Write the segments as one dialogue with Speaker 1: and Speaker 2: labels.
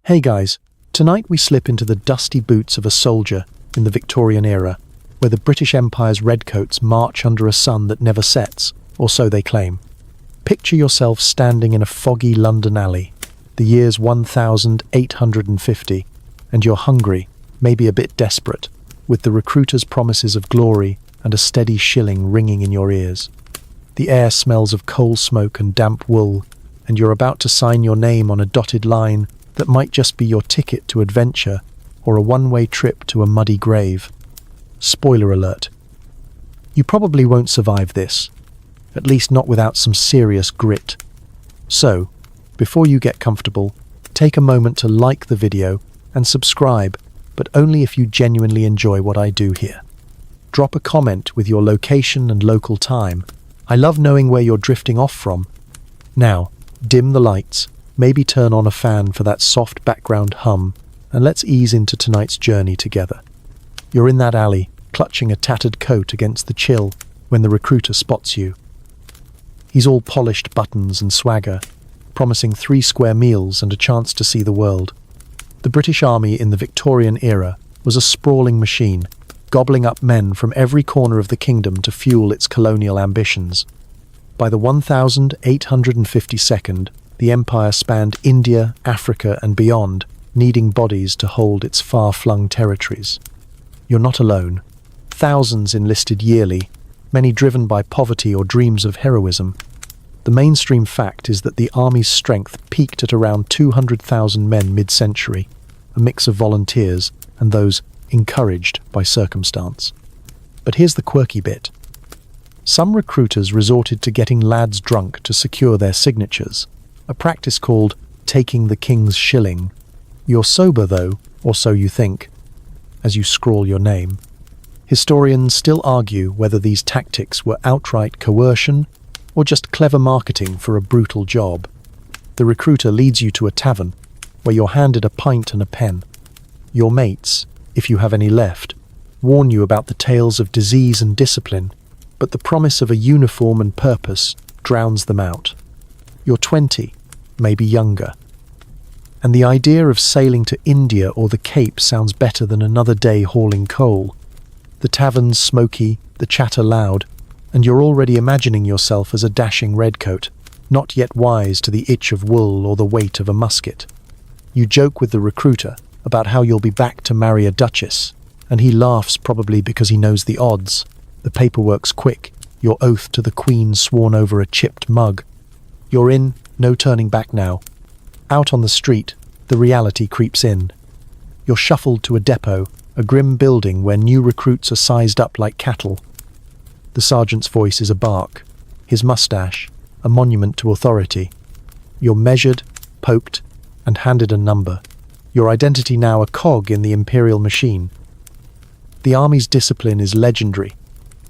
Speaker 1: Hey guys, tonight we slip into the dusty boots of a soldier in the Victorian era, where the British Empire's redcoats march under a sun that never sets, or so they claim. Picture yourself standing in a foggy London alley, the year's 1850, and you're hungry, maybe a bit desperate, with the recruiter's promises of glory and a steady shilling ringing in your ears. The air smells of coal smoke and damp wool, and you're about to sign your name on a dotted line that might just be your ticket to adventure or a one-way trip to a muddy grave. Spoiler alert. You probably won't survive this, at least not without some serious grit. So, before you get comfortable, take a moment to like the video and subscribe, but only if you genuinely enjoy what I do here. Drop a comment with your location and local time. I love knowing where you're drifting off from. Now, dim the lights, maybe turn on a fan for that soft background hum, and let's ease into tonight's journey together. You're in that alley, clutching a tattered coat against the chill when the recruiter spots you. He's all polished buttons and swagger, promising 3 square meals and a chance to see the world. The British Army in the Victorian era was a sprawling machine, gobbling up men from every corner of the kingdom to fuel its colonial ambitions. By the 1852nd, the empire spanned India, Africa, and beyond, needing bodies to hold its far-flung territories. You're not alone. Thousands enlisted yearly, many driven by poverty or dreams of heroism. The mainstream fact is that the army's strength peaked at around 200,000 men mid-century, a mix of volunteers and those encouraged by circumstance. But here's the quirky bit. Some recruiters resorted to getting lads drunk to secure their signatures, a practice called taking the king's shilling. You're sober though, or so you think, as you scrawl your name. Historians still argue whether these tactics were outright coercion or just clever marketing for a brutal job. The recruiter leads you to a tavern, where you're handed a pint and a pen. Your mates, if you have any left, warn you about the tales of disease and discipline, but the promise of a uniform and purpose drowns them out. You're 20, maybe younger, and the idea of sailing to India or the Cape sounds better than another day hauling coal. The tavern's smoky, the chatter loud, and you're already imagining yourself as a dashing redcoat, not yet wise to the itch of wool or the weight of a musket. You joke with the recruiter about how you'll be back to marry a duchess, and he laughs probably because he knows the odds. The paperwork's quick, your oath to the queen sworn over a chipped mug. You're in, no turning back now. Out on the street, the reality creeps in. You're shuffled to a depot, a grim building where new recruits are sized up like cattle. The sergeant's voice is a bark, his mustache, a monument to authority. You're measured, poked, and handed a number. Your identity now a cog in the imperial machine. The army's discipline is legendary.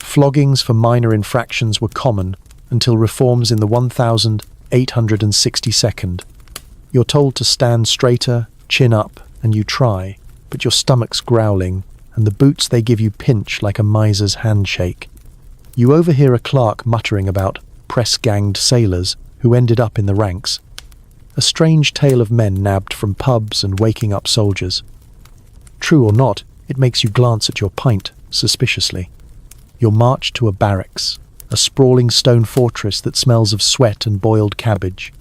Speaker 1: Floggings for minor infractions were common until reforms in the 1862nd. You're told to stand straighter, chin up, and you try, but your stomach's growling, and the boots they give you pinch like a miser's handshake. You overhear a clerk muttering about press-ganged sailors who ended up in the ranks. A strange tale of men nabbed from pubs and waking up soldiers. True or not, it makes you glance at your pint suspiciously. You're marched to a barracks, a sprawling stone fortress that smells of sweat and boiled cabbage.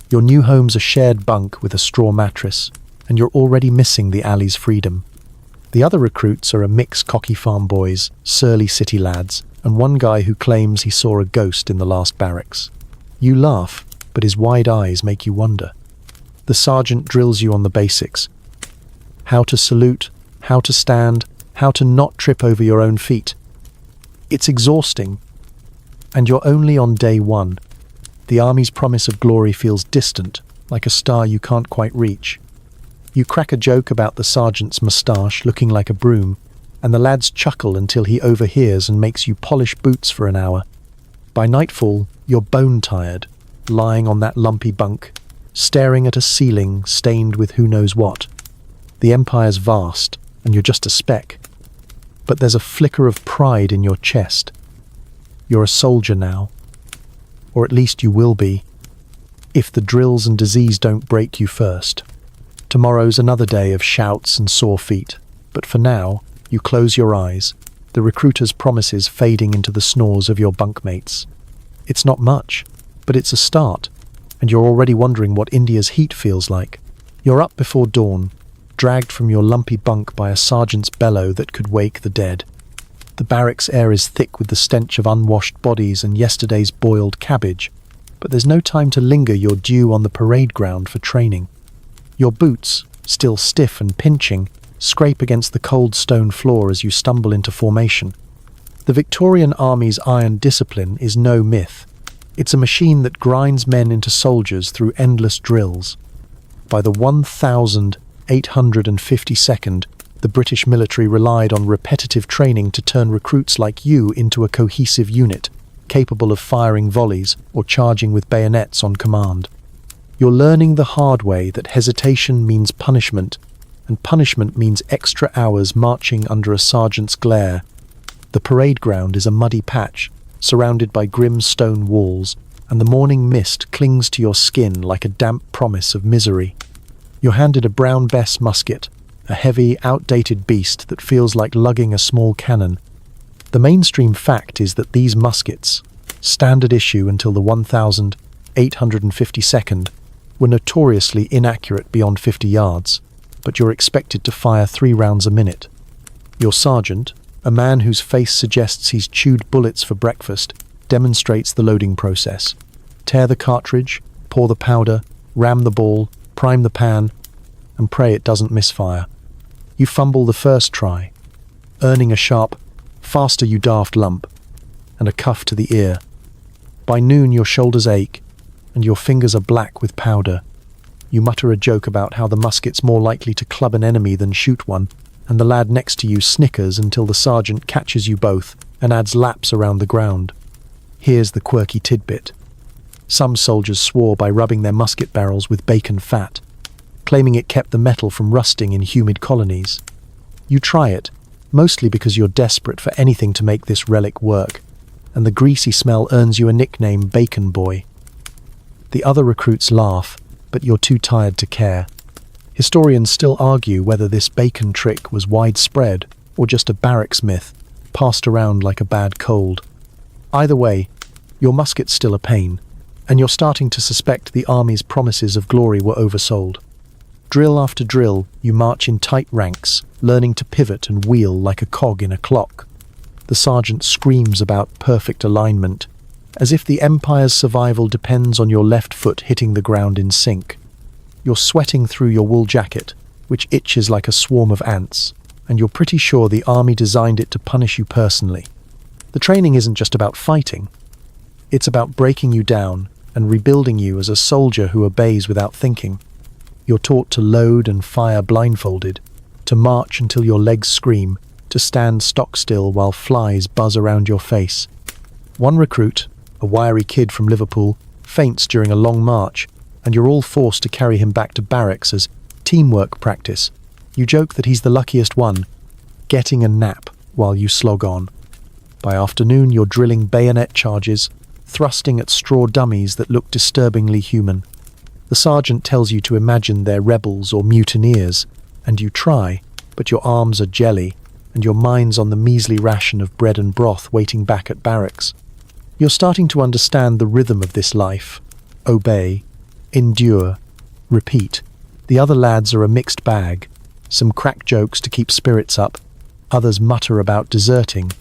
Speaker 1: Your new home's a shared bunk with a straw mattress, and you're already missing the alley's freedom. The other recruits are a mix cocky farm boys, surly city lads, and one guy who claims he saw a ghost in the last barracks. You laugh, but his wide eyes make you wonder. The sergeant drills you on the basics. How to salute, how to stand, how to not trip over your own feet. It's exhausting, and you're only on day 1. The army's promise of glory feels distant, like a star you can't quite reach. You crack a joke about the sergeant's moustache looking like a broom, and the lads chuckle until he overhears and makes you polish boots for an hour. By nightfall, you're bone-tired, lying on that lumpy bunk, staring at a ceiling stained with who knows what. The Empire's vast, and you're just a speck. But there's a flicker of pride in your chest. You're a soldier now. Or at least you will be, if the drills and disease don't break you first. Tomorrow's another day of shouts and sore feet, but for now, you close your eyes, the recruiter's promises fading into the snores of your bunkmates. It's not much, but it's a start, and you're already wondering what India's heat feels like. You're up before dawn, dragged from your lumpy bunk by a sergeant's bellow that could wake the dead. The barracks air is thick with the stench of unwashed bodies and yesterday's boiled cabbage, but there's no time to linger. You're due on the parade ground for training. Your boots, still stiff and pinching, scrape against the cold stone floor as you stumble into formation. The Victorian Army's iron discipline is no myth. It's a machine that grinds men into soldiers through endless drills. By the 1852nd, the British military relied on repetitive training to turn recruits like you into a cohesive unit, capable of firing volleys or charging with bayonets on command. You're learning the hard way that hesitation means punishment, and punishment means extra hours marching under a sergeant's glare. The parade ground is a muddy patch, surrounded by grim stone walls, and the morning mist clings to your skin like a damp promise of misery. You're handed a Brown Bess musket, a heavy, outdated beast that feels like lugging a small cannon. The mainstream fact is that these muskets, standard issue until the 1852nd, were notoriously inaccurate beyond 50 yards, but you're expected to fire 3 rounds a minute. Your sergeant, a man whose face suggests he's chewed bullets for breakfast, demonstrates the loading process. Tear the cartridge, pour the powder, ram the ball, prime the pan, and pray it doesn't misfire. You fumble the first try, earning a sharp, "faster you daft lump," and a cuff to the ear. By noon your shoulders ache, and your fingers are black with powder. You mutter a joke about how the musket's more likely to club an enemy than shoot one, and the lad next to you snickers until the sergeant catches you both and adds laps around the ground. Here's the quirky tidbit. Some soldiers swore by rubbing their musket barrels with bacon fat, claiming it kept the metal from rusting in humid colonies. You try it, mostly because you're desperate for anything to make this relic work, and the greasy smell earns you a nickname, Bacon Boy. The other recruits laugh, but you're too tired to care. Historians still argue whether this bacon trick was widespread or just a barracks myth, passed around like a bad cold. Either way, your musket's still a pain, and you're starting to suspect the army's promises of glory were oversold. Drill after drill, you march in tight ranks, learning to pivot and wheel like a cog in a clock. The sergeant screams about perfect alignment, as if the Empire's survival depends on your left foot hitting the ground in sync. You're sweating through your wool jacket, which itches like a swarm of ants, and you're pretty sure the army designed it to punish you personally. The training isn't just about fighting. It's about breaking you down and rebuilding you as a soldier who obeys without thinking. You're taught to load and fire blindfolded, to march until your legs scream, to stand stock still while flies buzz around your face. One recruit, a wiry kid from Liverpool, faints during a long march, and you're all forced to carry him back to barracks as teamwork practice. You joke that he's the luckiest one, getting a nap while you slog on. By afternoon, you're drilling bayonet charges, thrusting at straw dummies that look disturbingly human. The sergeant tells you to imagine they're rebels or mutineers, and you try, but your arms are jelly, and your mind's on the measly ration of bread and broth waiting back at barracks. You're starting to understand the rhythm of this life. Obey, endure, repeat. The other lads are a mixed bag. Some crack jokes to keep spirits up, others mutter about deserting.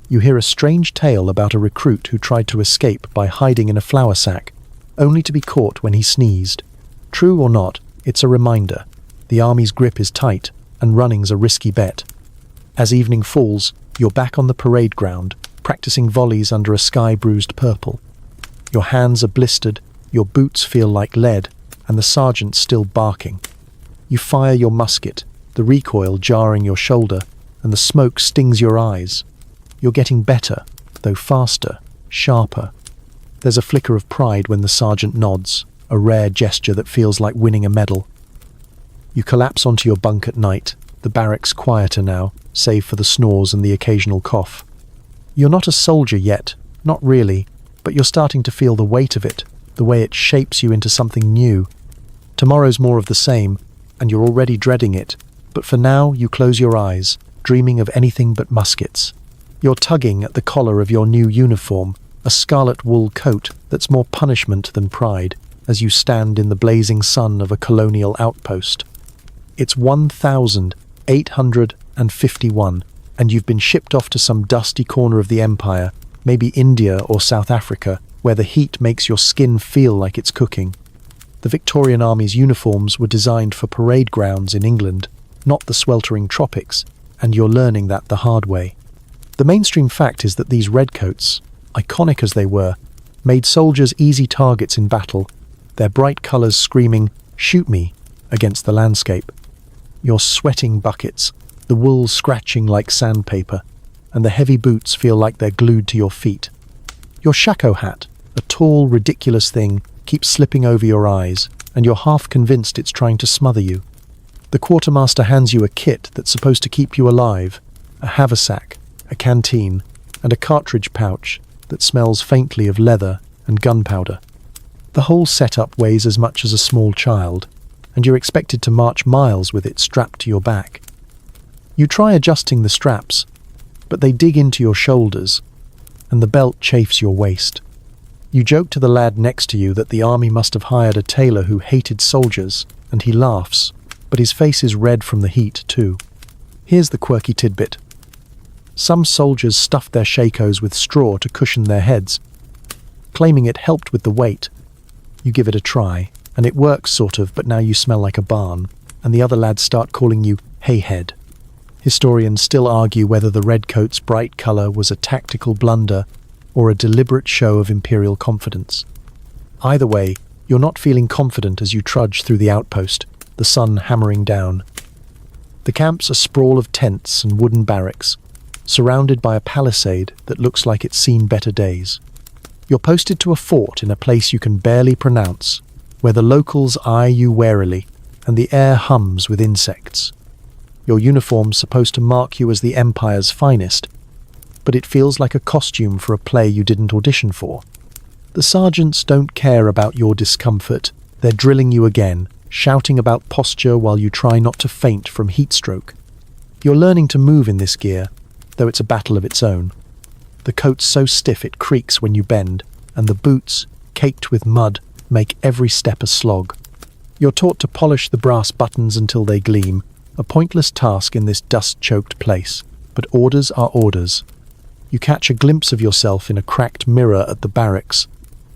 Speaker 1: You hear a strange tale about a recruit who tried to escape by hiding in a flour sack, only to be caught when he sneezed. True or not, it's a reminder. The army's grip is tight, and running's a risky bet. As evening falls, you're back on the parade ground, practicing volleys under a sky-bruised purple. Your hands are blistered, your boots feel like lead, and the sergeant's still barking. You fire your musket, the recoil jarring your shoulder, and the smoke stings your eyes. You're getting better, though faster, sharper. There's a flicker of pride when the sergeant nods, a rare gesture that feels like winning a medal. You collapse onto your bunk at night, the barracks quieter now, save for the snores and the occasional cough. You're not a soldier yet, not really, but you're starting to feel the weight of it, the way it shapes you into something new. Tomorrow's more of the same, and you're already dreading it, but for now you close your eyes, dreaming of anything but muskets. You're tugging at the collar of your new uniform, a scarlet wool coat that's more punishment than pride, as you stand in the blazing sun of a colonial outpost. It's 1851, and you've been shipped off to some dusty corner of the empire, maybe India or South Africa, where the heat makes your skin feel like it's cooking. The Victorian Army's uniforms were designed for parade grounds in England, not the sweltering tropics, and you're learning that the hard way. The mainstream fact is that these redcoats, iconic as they were, made soldiers easy targets in battle, their bright colours screaming, "Shoot me," against the landscape. You're sweating buckets, the wool scratching like sandpaper, and the heavy boots feel like they're glued to your feet. Your shako hat, a tall, ridiculous thing, keeps slipping over your eyes, and you're half convinced it's trying to smother you. The quartermaster hands you a kit that's supposed to keep you alive, a haversack, a canteen, and a cartridge pouch that smells faintly of leather and gunpowder. The whole setup weighs as much as a small child, and you're expected to march miles with it strapped to your back. You try adjusting the straps, but they dig into your shoulders, and the belt chafes your waist. You joke to the lad next to you that the army must have hired a tailor who hated soldiers, and he laughs, but his face is red from the heat too. Here's the quirky tidbit. Some soldiers stuffed their shakos with straw to cushion their heads, claiming it helped with the weight. You give it a try, and it works sort of, but now you smell like a barn, and the other lads start calling you "Hey Head." Historians still argue whether the redcoat's bright colour was a tactical blunder or a deliberate show of imperial confidence. Either way, you're not feeling confident as you trudge through the outpost, the sun hammering down. The camp's a sprawl of tents and wooden barracks, surrounded by a palisade that looks like it's seen better days. You're posted to a fort in a place you can barely pronounce, where the locals eye you warily, and the air hums with insects. Your uniform's supposed to mark you as the Empire's finest, but it feels like a costume for a play you didn't audition for. The sergeants don't care about your discomfort. They're drilling you again, shouting about posture while you try not to faint from heat stroke. You're learning to move in this gear, though it's a battle of its own. The coat's so stiff it creaks when you bend, and the boots, caked with mud, make every step a slog. You're taught to polish the brass buttons until they gleam, a pointless task in this dust-choked place, but orders are orders. You catch a glimpse of yourself in a cracked mirror at the barracks,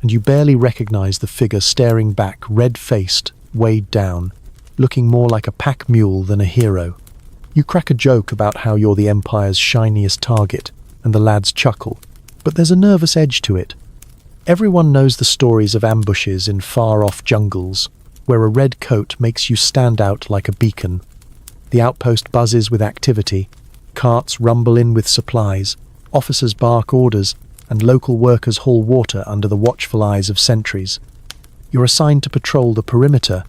Speaker 1: and you barely recognize the figure staring back, red-faced, weighed down, looking more like a pack mule than a hero. You crack a joke about how you're the Empire's shiniest target, and the lads chuckle, but there's a nervous edge to it. Everyone knows the stories of ambushes in far-off jungles, where a red coat makes you stand out like a beacon. The outpost buzzes with activity, carts rumble in with supplies, officers bark orders, and local workers haul water under the watchful eyes of sentries. You're assigned to patrol the perimeter,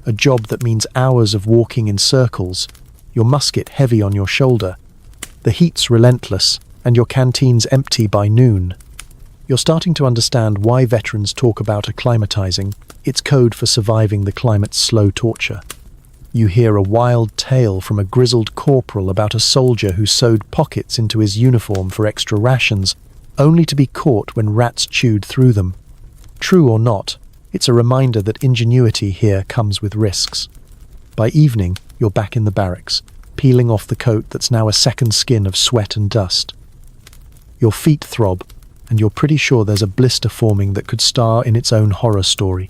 Speaker 1: a job that means hours of walking in circles, your musket heavy on your shoulder. The heat's relentless, and your canteen's empty by noon. You're starting to understand why veterans talk about acclimatizing. It's code for surviving the climate's slow torture. You hear a wild tale from a grizzled corporal about a soldier who sewed pockets into his uniform for extra rations, only to be caught when rats chewed through them. True or not, it's a reminder that ingenuity here comes with risks. By evening, you're back in the barracks, peeling off the coat that's now a second skin of sweat and dust. Your feet throb, and you're pretty sure there's a blister forming that could star in its own horror story.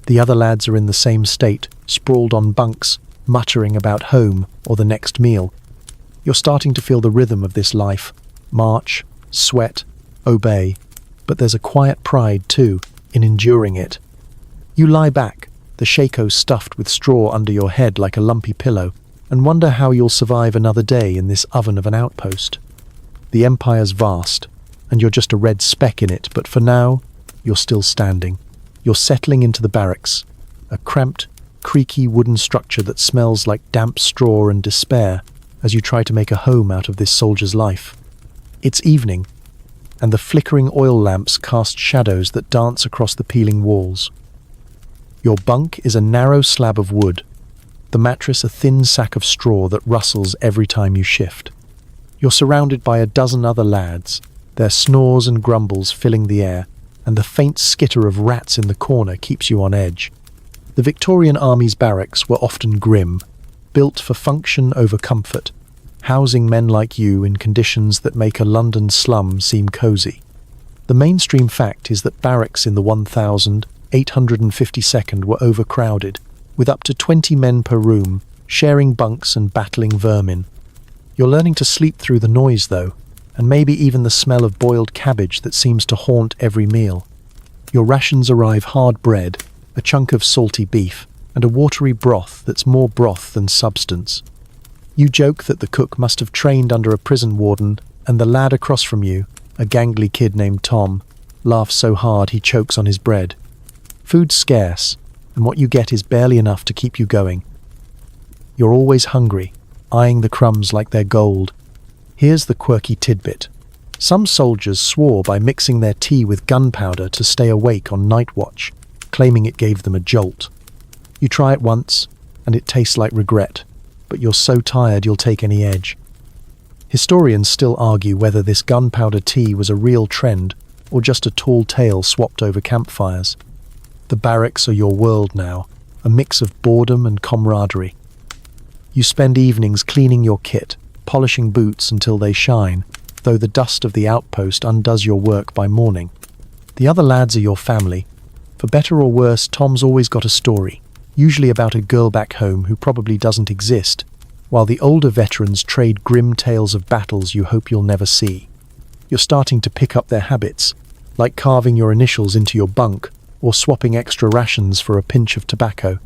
Speaker 1: The other lads are in the same state, sprawled on bunks, muttering about home or the next meal. You're starting to feel the rhythm of this life. March, sweat, obey. But there's a quiet pride, too, in enduring it. You lie back, the shako stuffed with straw under your head like a lumpy pillow, and wonder how you'll survive another day in this oven of an outpost. The Empire's vast, and you're just a red speck in it, but for now, you're still standing. You're settling into the barracks, a cramped, creaky wooden structure that smells like damp straw and despair as you try to make a home out of this soldier's life. It's evening, and the flickering oil lamps cast shadows that dance across the peeling walls. Your bunk is a narrow slab of wood, The mattress a thin sack of straw that rustles every time you shift. You're surrounded by a dozen other lads, their snores and grumbles filling the air, and the faint skitter of rats in the corner keeps you on edge. The Victorian Army's barracks were often grim, built for function over comfort, housing men like you in conditions that make a London slum seem cosy. The mainstream fact is that barracks in the 1852nd were overcrowded, with up to 20 men per room, sharing bunks and battling vermin. You're learning to sleep through the noise, though, and maybe even the smell of boiled cabbage that seems to haunt every meal. Your rations arrive hard bread, a chunk of salty beef, and a watery broth that's more broth than substance. You joke that the cook must have trained under a prison warden, and the lad across from you, a gangly kid named Tom, laughs so hard he chokes on his bread. Food's scarce, and what you get is barely enough to keep you going. You're always hungry, eyeing the crumbs like they're gold. Here's the quirky tidbit. Some soldiers swore by mixing their tea with gunpowder to stay awake on night watch, claiming it gave them a jolt. You try it once, and it tastes like regret, but you're so tired you'll take any edge. Historians still argue whether this gunpowder tea was a real trend or just a tall tale swapped over campfires. The barracks are your world now, a mix of boredom and camaraderie. You spend evenings cleaning your kit, polishing boots until they shine, though the dust of the outpost undoes your work by morning. The other lads are your family. For better or worse, Tom's always got a story, usually about a girl back home who probably doesn't exist, while the older veterans trade grim tales of battles you hope you'll never see. You're starting to pick up their habits, like carving your initials into your bunk or swapping extra rations for a pinch of tobacco.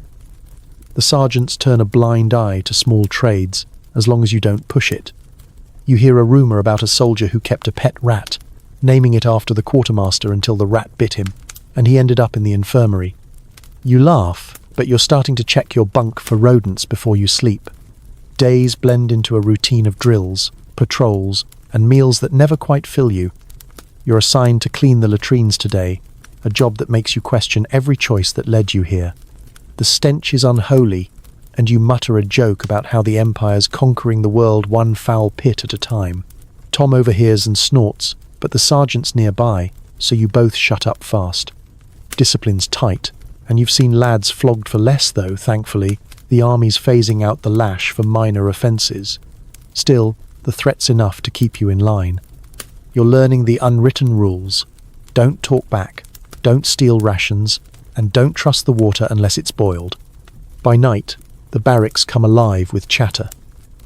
Speaker 1: The sergeants turn a blind eye to small trades, as long as you don't push it. You hear a rumour about a soldier who kept a pet rat, naming it after the quartermaster until the rat bit him, and he ended up in the infirmary. You laugh, but you're starting to check your bunk for rodents before you sleep. Days blend into a routine of drills, patrols, and meals that never quite fill you. You're assigned to clean the latrines today, a job that makes you question every choice that led you here. The stench is unholy, and you mutter a joke about how the Empire's conquering the world one foul pit at a time. Tom overhears and snorts, but the sergeant's nearby, so you both shut up fast. Discipline's tight, and you've seen lads flogged for less though, thankfully. The army's phasing out the lash for minor offences. Still, the threat's enough to keep you in line. You're learning the unwritten rules. Don't talk back, don't steal rations, and don't trust the water unless it's boiled. By night, the barracks come alive with chatter.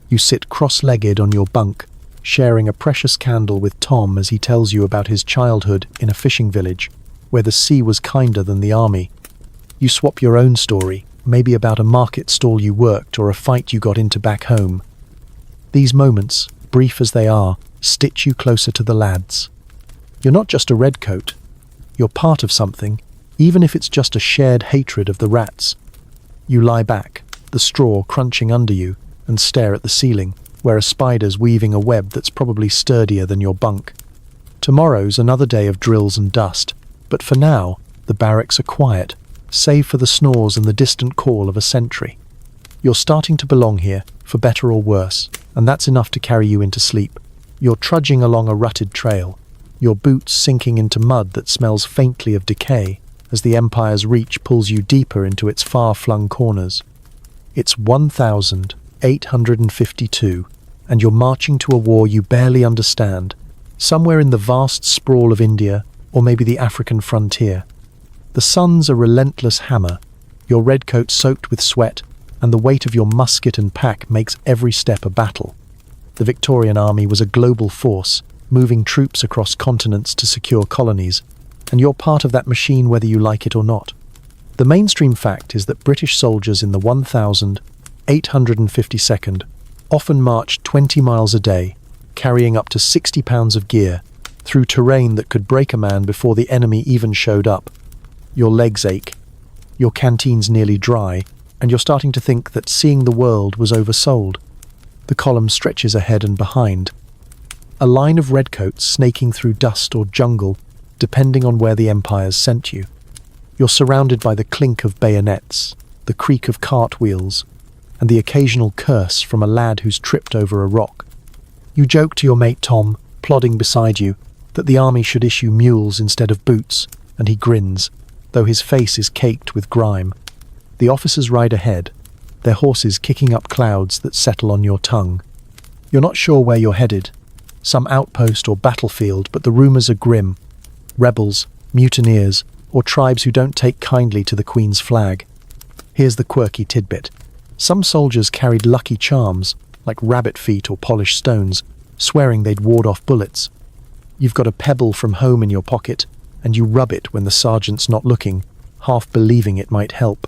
Speaker 1: You sit cross-legged on your bunk, sharing a precious candle with Tom as he tells you about his childhood in a fishing village, where the sea was kinder than the army. You swap your own story, maybe about a market stall you worked or a fight you got into back home. These moments, brief as they are, stitch you closer to the lads. You're not just a redcoat. You're part of something, even if it's just a shared hatred of the rats. You lie back, the straw crunching under you, and stare at the ceiling, where a spider's weaving a web that's probably sturdier than your bunk. Tomorrow's another day of drills and dust, but for now, the barracks are quiet, save for the snores and the distant call of a sentry. You're starting to belong here, for better or worse, and that's enough to carry you into sleep. You're trudging along a rutted trail, your boots sinking into mud that smells faintly of decay as the Empire's reach pulls you deeper into its far-flung corners. It's 1852, and you're marching to a war you barely understand, somewhere in the vast sprawl of India, or maybe the African frontier. The sun's a relentless hammer, your redcoat soaked with sweat, and the weight of your musket and pack makes every step a battle. The Victorian army was a global force, moving troops across continents to secure colonies, and you're part of that machine whether you like it or not. The mainstream fact is that British soldiers in the 1852nd often marched 20 miles a day, carrying up to 60 pounds of gear, through terrain that could break a man before the enemy even showed up. Your legs ache, your canteen's nearly dry, and you're starting to think that seeing the world was oversold. The column stretches ahead and behind, a line of redcoats snaking through dust or jungle, depending on where the Empire's sent you. You're surrounded by the clink of bayonets, the creak of cartwheels, and the occasional curse from a lad who's tripped over a rock. You joke to your mate Tom, plodding beside you, that the army should issue mules instead of boots, and he grins, though his face is caked with grime. The officers ride ahead, their horses kicking up clouds that settle on your tongue. You're not sure where you're headed, some outpost or battlefield, but the rumours are grim. Rebels, mutineers, or tribes who don't take kindly to the Queen's flag. Here's the quirky tidbit. Some soldiers carried lucky charms, like rabbit feet or polished stones, swearing they'd ward off bullets. You've got a pebble from home in your pocket, and you rub it when the sergeant's not looking, half believing it might help.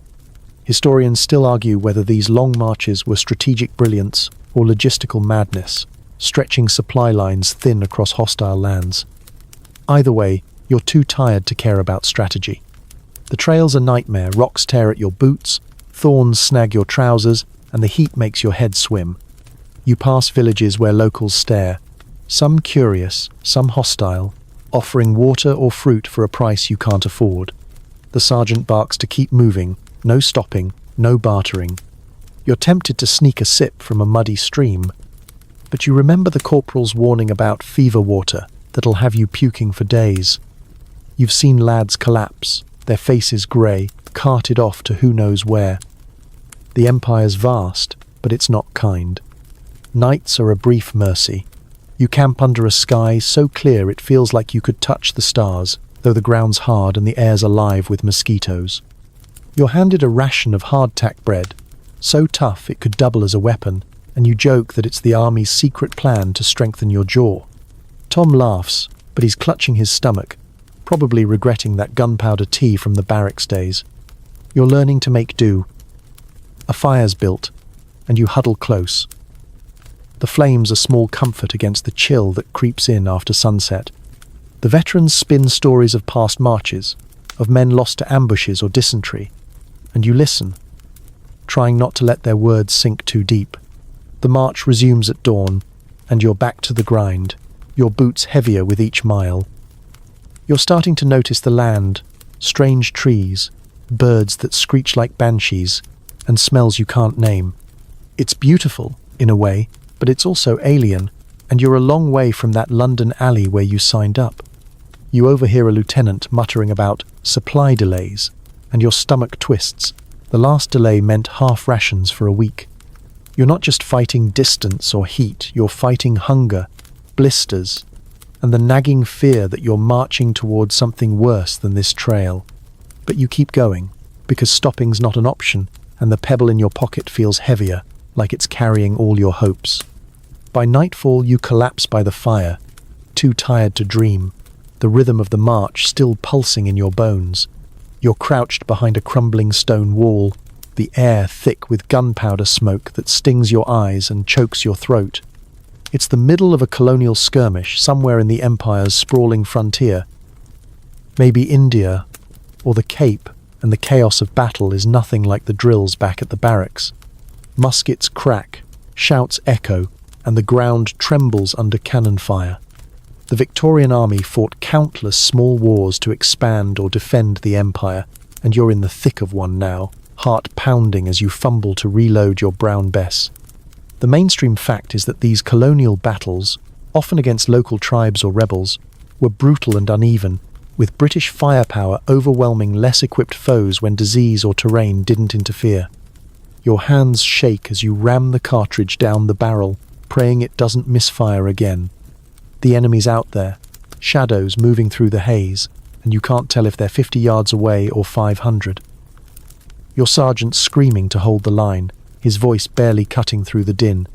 Speaker 1: Historians still argue whether these long marches were strategic brilliance or logistical madness, stretching supply lines thin across hostile lands. Either way, you're too tired to care about strategy. The trail's a nightmare, rocks tear at your boots, thorns snag your trousers, and the heat makes your head swim. You pass villages where locals stare, some curious, some hostile, offering water or fruit for a price you can't afford. The sergeant barks to keep moving, no stopping, no bartering. You're tempted to sneak a sip from a muddy stream, but you remember the corporal's warning about fever water that'll have you puking for days. You've seen lads collapse, their faces grey, carted off to who knows where. The Empire's vast, but it's not kind. Nights are a brief mercy. You camp under a sky so clear it feels like you could touch the stars, though the ground's hard and the air's alive with mosquitoes. You're handed a ration of hardtack bread, so tough it could double as a weapon, and you joke that it's the army's secret plan to strengthen your jaw. Tom laughs, but he's clutching his stomach, probably regretting that gunpowder tea from the barracks days. You're learning to make do. A fire's built, and you huddle close. The flame's a small comfort against the chill that creeps in after sunset. The veterans spin stories of past marches, of men lost to ambushes or dysentery, and you listen, trying not to let their words sink too deep. The march resumes at dawn, and you're back to the grind, your boots heavier with each mile. You're starting to notice the land, strange trees, birds that screech like banshees, and smells you can't name. It's beautiful, in a way, but it's also alien, and you're a long way from that London alley where you signed up. You overhear a lieutenant muttering about supply delays, and your stomach twists. The last delay meant half rations for a week. You're not just fighting distance or heat, you're fighting hunger, blisters, and the nagging fear that you're marching towards something worse than this trail. But you keep going, because stopping's not an option, and the pebble in your pocket feels heavier, like it's carrying all your hopes. By nightfall you collapse by the fire, too tired to dream, the rhythm of the march still pulsing in your bones. You're crouched behind a crumbling stone wall, the air thick with gunpowder smoke that stings your eyes and chokes your throat. It's the middle of a colonial skirmish somewhere in the Empire's sprawling frontier. Maybe India, or the Cape, and the chaos of battle is nothing like the drills back at the barracks. Muskets crack, shouts echo, and the ground trembles under cannon fire. The Victorian army fought countless small wars to expand or defend the empire, and you're in the thick of one now, heart pounding as you fumble to reload your brown bess. The mainstream fact is that these colonial battles, often against local tribes or rebels, were brutal and uneven, with British firepower overwhelming less equipped foes when disease or terrain didn't interfere. Your hands shake as you ram the cartridge down the barrel, praying it doesn't misfire again. The enemy's out there, shadows moving through the haze, and you can't tell if they're 50 yards away or 500. Your sergeant's screaming to hold the line, his voice barely cutting through the din.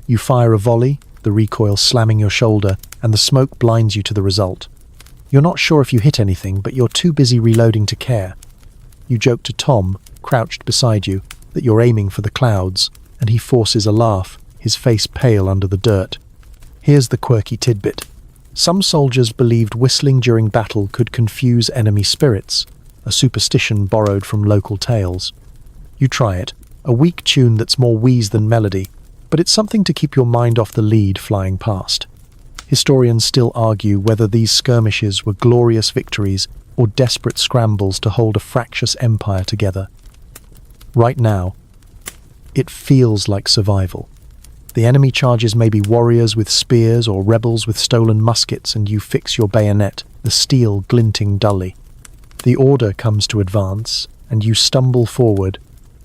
Speaker 1: You fire a volley, the recoil slamming your shoulder, and the smoke blinds you to the result. You're not sure if you hit anything, but you're too busy reloading to care. You joke to Tom, crouched beside you, that you're aiming for the clouds, and he forces a laugh, his face pale under the dirt. Here's the quirky tidbit. Some soldiers believed whistling during battle could confuse enemy spirits, a superstition borrowed from local tales. You try it, a weak tune that's more wheeze than melody, but it's something to keep your mind off the lead flying past. Historians still argue whether these skirmishes were glorious victories or desperate scrambles to hold a fractious empire together. Right now, It feels like survival. The enemy charges may be warriors with spears or rebels with stolen muskets, and you fix your bayonet, the steel glinting dully. The order comes to advance, and you stumble forward,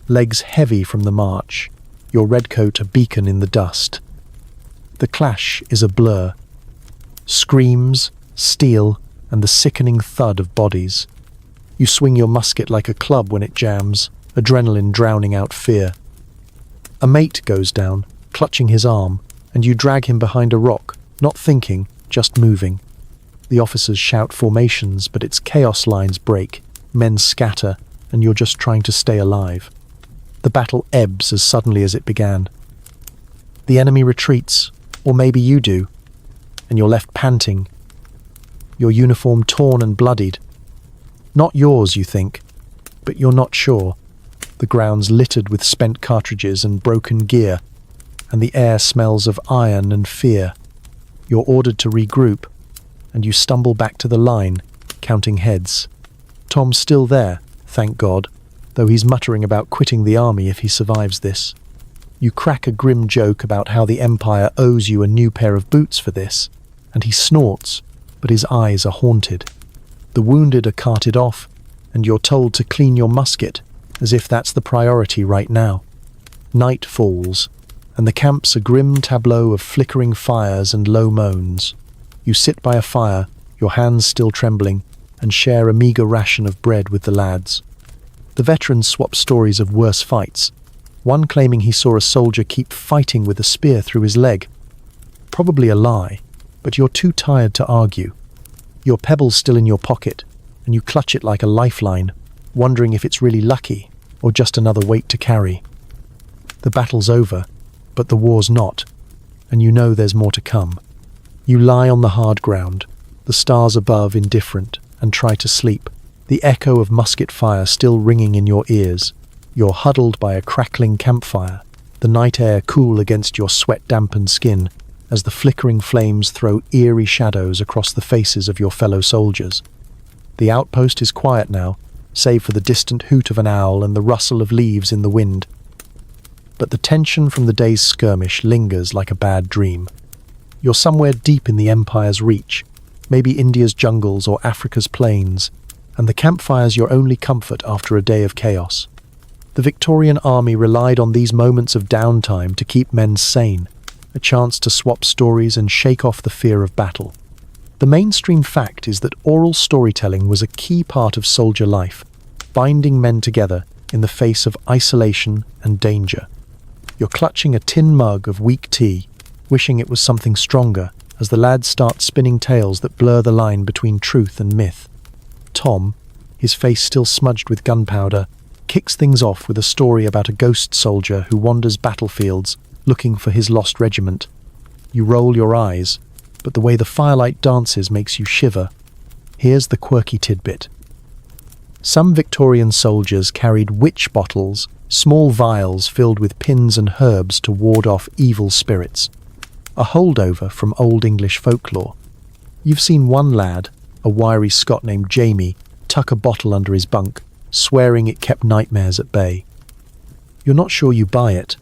Speaker 1: legs heavy from the march, your redcoat a beacon in the dust. The clash is a blur. Screams, steel, and the sickening thud of bodies. You swing your musket like a club when it jams, adrenaline drowning out fear. A mate goes down, clutching his arm, and you drag him behind a rock, not thinking, just moving. The officers shout formations, but its chaos lines break, men scatter, and you're just trying to stay alive. The battle ebbs as suddenly as it began. The enemy retreats, or maybe you do, and you're left panting, your uniform torn and bloodied. Not yours, you think, but you're not sure. The ground's littered with spent cartridges and broken gear, and the air smells of iron and fear. You're ordered to regroup, and you stumble back to the line, counting heads. Tom's still there, thank God, though he's muttering about quitting the army if he survives this. You crack a grim joke about how the Empire owes you a new pair of boots for this, and he snorts, but his eyes are haunted. The wounded are carted off, and you're told to clean your musket, as if that's the priority right now. Night falls, and the camp's a grim tableau of flickering fires and low moans. You sit by a fire, your hands still trembling, and share a meagre ration of bread with the lads. The veterans swap stories of worse fights, one claiming he saw a soldier keep fighting with a spear through his leg. Probably a lie, but you're too tired to argue. Your pebble's still in your pocket, and you clutch it like a lifeline, wondering if it's really lucky or just another weight to carry. The battle's over, but the war's not, and you know there's more to come. You lie on the hard ground, the stars above indifferent, and try to sleep, the echo of musket fire still ringing in your ears. You're huddled by a crackling campfire, the night air cool against your sweat-dampened skin, as the flickering flames throw eerie shadows across the faces of your fellow soldiers. The outpost is quiet now, save for the distant hoot of an owl and the rustle of leaves in the wind. But the tension from the day's skirmish lingers like a bad dream. You're somewhere deep in the Empire's reach, maybe India's jungles or Africa's plains, and the campfire's your only comfort after a day of chaos. The Victorian army relied on these moments of downtime to keep men sane, a chance to swap stories and shake off the fear of battle. The mainstream fact is that oral storytelling was a key part of soldier life, binding men together in the face of isolation and danger. You're clutching a tin mug of weak tea, wishing it was something stronger, as the lads start spinning tales that blur the line between truth and myth. Tom, his face still smudged with gunpowder, kicks things off with a story about a ghost soldier who wanders battlefields looking for his lost regiment. You roll your eyes, but the way the firelight dances makes you shiver. Here's the quirky tidbit. Some Victorian soldiers carried witch bottles, small vials filled with pins and herbs to ward off evil spirits. A holdover from Old English folklore. You've seen one lad, a wiry Scot named Jamie, tuck a bottle under his bunk, swearing it kept nightmares at bay. You're not sure you buy it,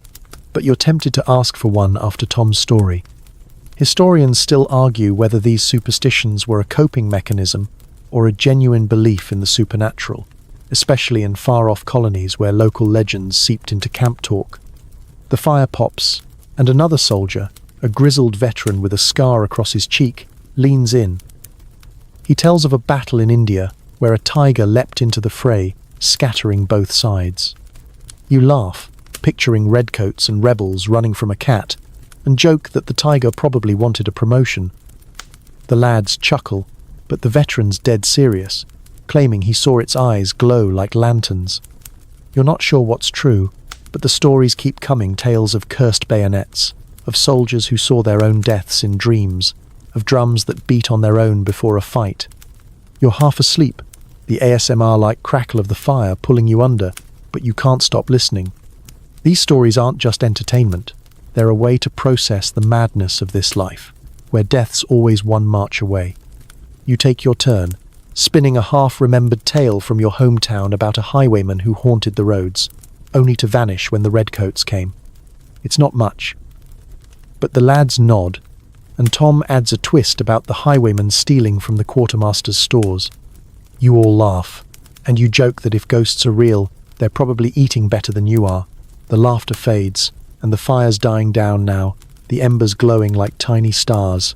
Speaker 1: but you're tempted to ask for one after Tom's story. Historians still argue whether these superstitions were a coping mechanism or a genuine belief in the supernatural, especially in far-off colonies where local legends seeped into camp talk. The fire pops, and another soldier, a grizzled veteran with a scar across his cheek, leans in. He tells of a battle in India where a tiger leapt into the fray, scattering both sides. You laugh, picturing redcoats and rebels running from a cat, and joke that the tiger probably wanted a promotion. The lads chuckle, but the veteran's dead serious, claiming he saw its eyes glow like lanterns. You're not sure what's true, but the stories keep coming, tales of cursed bayonets, of soldiers who saw their own deaths in dreams, of drums that beat on their own before a fight. You're half asleep, the ASMR-like crackle of the fire pulling you under, but you can't stop listening. These stories aren't just entertainment. They're a way to process the madness of this life, where death's always one march away. You take your turn, spinning a half-remembered tale from your hometown about a highwayman who haunted the roads. only to vanish when the redcoats came. It's not much. But the lads nod, and Tom adds a twist about the highwaymen stealing from the quartermaster's stores. You all laugh, and you joke that if ghosts are real, they're probably eating better than you are. The laughter fades, and the fire's dying down now, the embers glowing like tiny stars.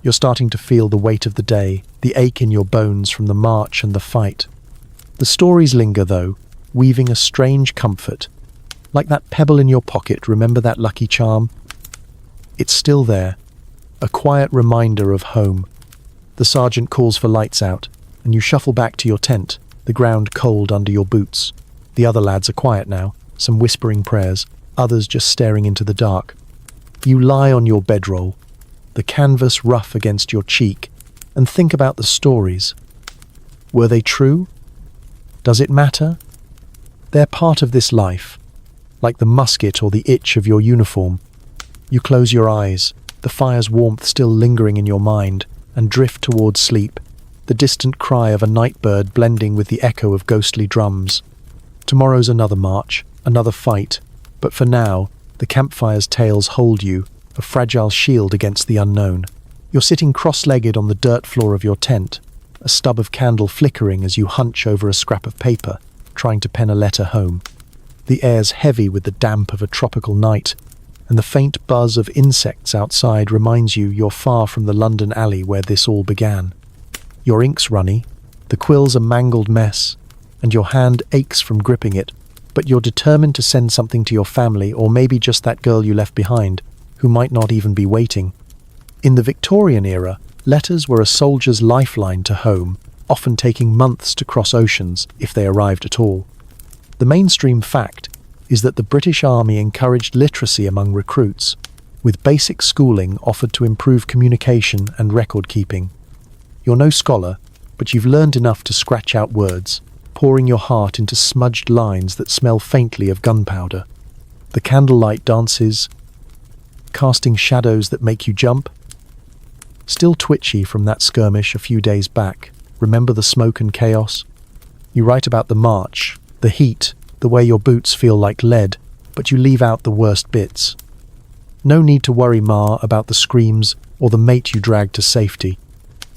Speaker 1: You're starting to feel the weight of the day, the ache in your bones from the march and the fight. The stories linger, though, weaving a strange comfort. Like that pebble in your pocket, remember that lucky charm? It's still there, a quiet reminder of home. The sergeant calls for lights out, and you shuffle back to your tent, the ground cold under your boots. The other lads are quiet now, some whispering prayers, others just staring into the dark. You lie on your bedroll, the canvas rough against your cheek, and think about the stories. Were they true? Does it matter? They're part of this life, like the musket or the itch of your uniform. You close your eyes, the fire's warmth still lingering in your mind, and drift towards sleep, the distant cry of a night bird blending with the echo of ghostly drums. Tomorrow's another march, another fight, but for now, the campfire's tales hold you, a fragile shield against the unknown. You're sitting cross-legged on the dirt floor of your tent, a stub of candle flickering as you hunch over a scrap of paper, trying to pen a letter home. The air's heavy with the damp of a tropical night, and the faint buzz of insects outside reminds you you're far from the London alley where this all began. Your ink's runny, the quill's a mangled mess, and your hand aches from gripping it, but you're determined to send something to your family, or maybe just that girl you left behind, who might not even be waiting. In the Victorian era, letters were a soldier's lifeline to home, often taking months to cross oceans if they arrived at all. The mainstream fact is that the British Army encouraged literacy among recruits, with basic schooling offered to improve communication and record keeping. You're no scholar, but you've learned enough to scratch out words, pouring your heart into smudged lines that smell faintly of gunpowder. The candlelight dances, casting shadows that make you jump. Still twitchy from that skirmish a few days back, remember the smoke and chaos? You write about the march, the heat, the way your boots feel like lead, but you leave out the worst bits. No need to worry, Ma, about the screams or the mate you dragged to safety.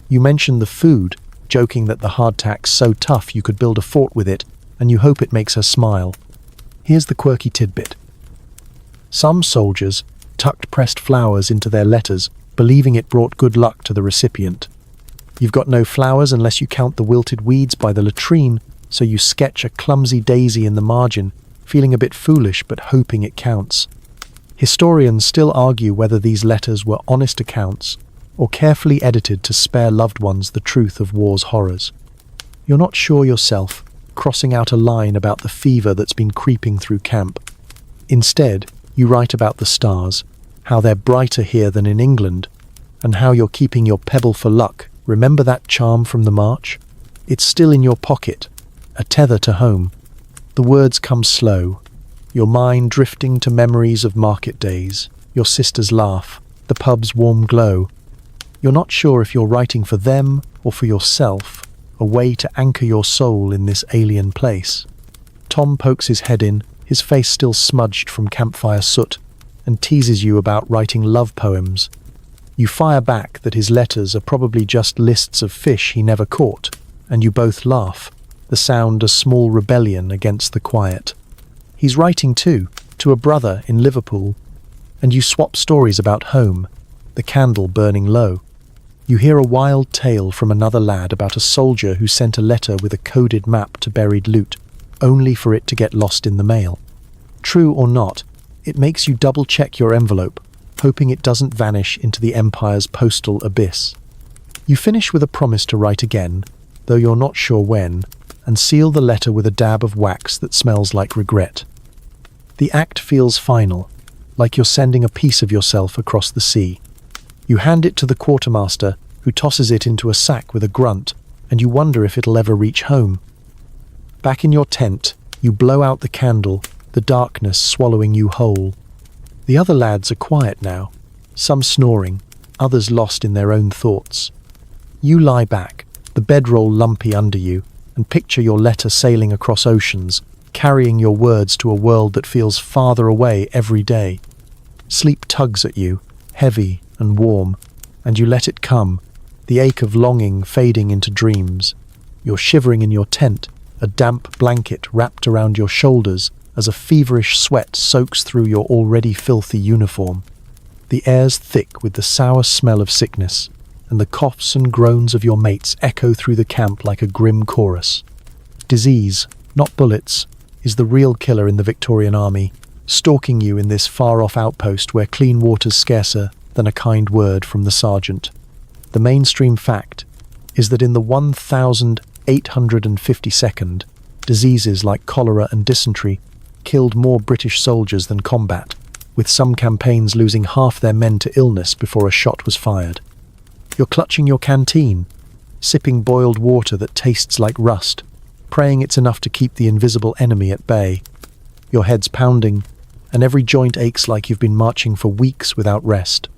Speaker 1: You mention the food, joking that the hardtack's so tough you could build a fort with it, and you hope it makes her smile. Here's the quirky tidbit. Some soldiers tucked pressed flowers into their letters, believing it brought good luck to the recipient. You've got no flowers unless you count the wilted weeds by the latrine, so you sketch a clumsy daisy in the margin, feeling a bit foolish but hoping it counts. Historians still argue whether these letters were honest accounts or carefully edited to spare loved ones the truth of war's horrors. You're not sure yourself, crossing out a line about the fever that's been creeping through camp. Instead, you write about the stars, how they're brighter here than in England, and how you're keeping your pebble for luck. Remember that charm from the march? It's still in your pocket, a tether to home. The words come slow, your mind drifting to memories of market days, your sister's laugh, the pub's warm glow. You're not sure if you're writing for them or for yourself, a way to anchor your soul in this alien place. Tom pokes his head in, his face still smudged from campfire soot, and teases you about writing love poems. You fire back that his letters are probably just lists of fish he never caught, and you both laugh, the sound a small rebellion against the quiet. He's writing too, to a brother in Liverpool, and you swap stories about home, the candle burning low. You hear a wild tale from another lad about a soldier who sent a letter with a coded map to buried loot, only for it to get lost in the mail. True or not, it makes you double-check your envelope, hoping it doesn't vanish into the Empire's postal abyss. You finish with a promise to write again, though you're not sure when, and seal the letter with a dab of wax that smells like regret. The act feels final, like you're sending a piece of yourself across the sea. You hand it to the quartermaster, who tosses it into a sack with a grunt, and you wonder if it'll ever reach home. Back in your tent, you blow out the candle, the darkness swallowing you whole. The other lads are quiet now, some snoring, others lost in their own thoughts. You lie back, the bedroll lumpy under you, and picture your letter sailing across oceans, carrying your words to a world that feels farther away every day. Sleep tugs at you, heavy and warm, and you let it come, the ache of longing fading into dreams. You're shivering in your tent, a damp blanket wrapped around your shoulders as a feverish sweat soaks through your already filthy uniform. The air's thick with the sour smell of sickness, and the coughs and groans of your mates echo through the camp like a grim chorus. Disease, not bullets, is the real killer in the Victorian army, stalking you in this far-off outpost where clean water's scarcer than a kind word from the sergeant. The mainstream fact is that in the 1852nd, diseases like cholera and dysentery killed more British soldiers than combat, with some campaigns losing half their men to illness before a shot was fired. You're clutching your canteen, sipping boiled water that tastes like rust, praying it's enough to keep the invisible enemy at bay. Your head's pounding, and every joint aches like you've been marching for weeks without rest.